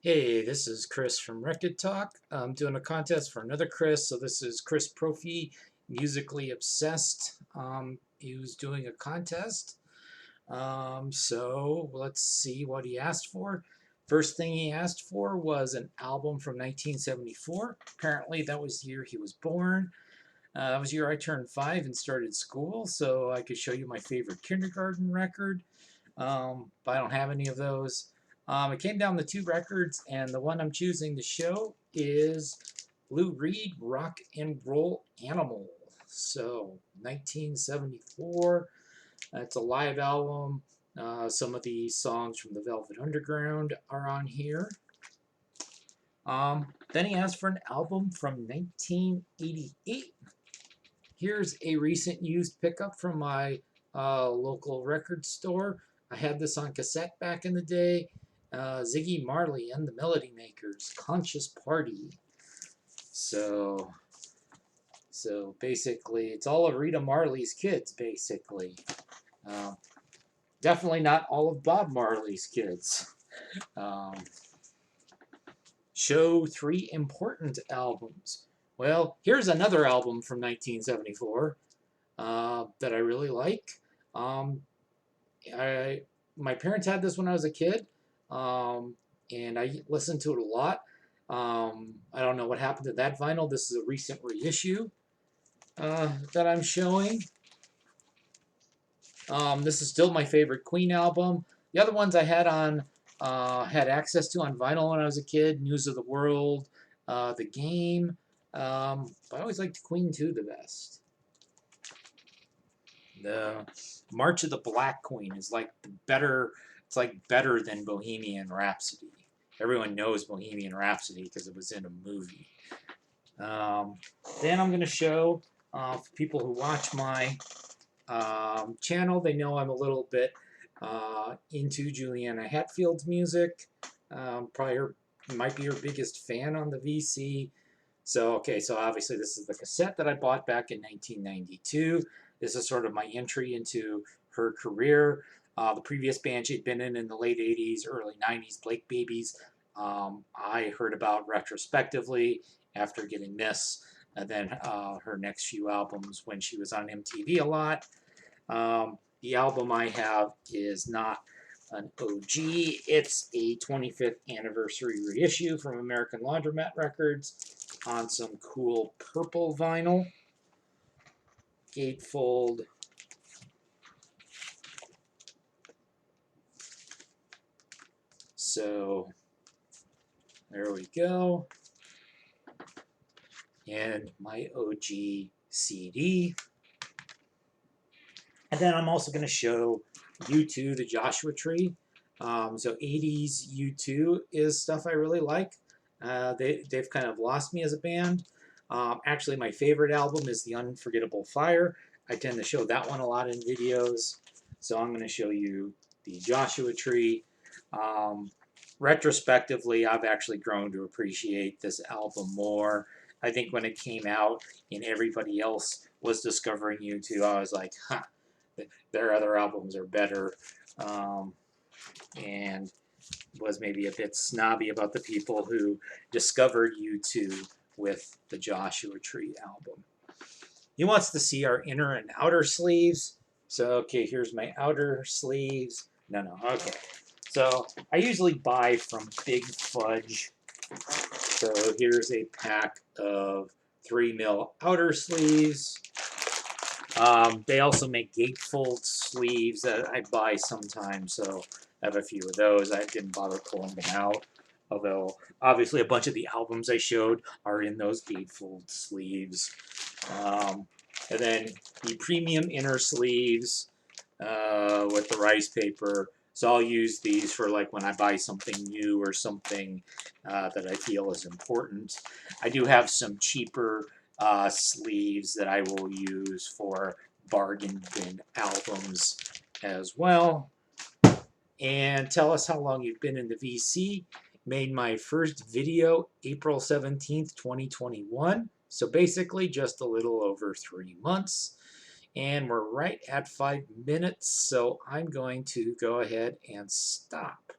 Hey, this is Chris from Rekkid Talk. I'm doing a contest for another Chris. So this is Chris Propfe, musically obsessed. He was doing a contest. So let's see what he asked for. First thing he asked for was an album from 1974. Apparently that was the year he was born. That was the year I turned 5 and started school, so I could show you my favorite kindergarten record. But I don't have any of those. It came down to two records, and the one I'm choosing to show is Lou Reed, Rock and Roll Animal. So, 1974. It's a live album. Some of the songs from the Velvet Underground are on here. Then he asked for an album from 1988. Here's a recent used pickup from my local record store. I had this on cassette back in the day. Ziggy Marley and the Melody Makers, Conscious Party. So, so basically, it's all of Rita Marley's kids, basically. Um, Definitely not all of Bob Marley's kids. Um, Show three important albums. Well, here's another album from 1974 that I really like. Um, I My parents had this when I was a kid, and I listened to it a lot. I don't know what happened to that vinyl. This is a recent reissue that I'm showing. This is still my favorite Queen album. The other ones I had access to on vinyl when I was a kid. News of the World, The Game. But I always liked Queen 2 the best. The March of the Black Queen is like the better. It's like better than Bohemian Rhapsody. Everyone knows Bohemian Rhapsody because it was in a movie. Um, then I'm going to show for people who watch my channel. They know I'm a little bit into Juliana Hatfield's music. Probably might be her biggest fan on the VC. So, okay, so obviously this is the cassette that I bought back in 1992. This is sort of my entry into her career. The previous band she'd been in the late 80s, early 90s, Blake Babies, I heard about retrospectively after getting this, and then her next few albums when she was on MTV a lot. The album I have is not an OG. It's a 25th anniversary reissue from American Laundromat Records on some cool purple vinyl. Gatefold. So there we go. And my OG CD. And then I'm also going to show U2, the Joshua Tree. So 80s U2 is stuff I really like. They've kind of lost me as a band. Actually, my favorite album is The Unforgettable Fire. I tend to show that one a lot in videos. So I'm going to show you the Joshua Tree. Retrospectively, I've actually grown to appreciate this album more. I think when it came out and everybody else was discovering U2, I was like, huh, their other albums are better. And was maybe a bit snobby about the people who discovered U2 with the Joshua Tree album. He wants to see our inner and outer sleeves. So, okay, here's my outer sleeves. No, okay. So, I usually buy from Big Fudge. So, here's a pack of 3mm outer sleeves. They also make gatefold sleeves that I buy sometimes, so I have a few of those. I didn't bother pulling them out, although obviously a bunch of the albums I showed are in those gatefold sleeves. And then the premium inner sleeves with the rice paper. So I'll use these for like when I buy something new or something that I feel is important. I do have some cheaper sleeves that I will use for bargain bin albums as well. And tell us how long you've been in the VC. Made my first video April 17th, 2021. So basically just a little over 3 months. And we're right at 5 minutes, so I'm going to go ahead and stop.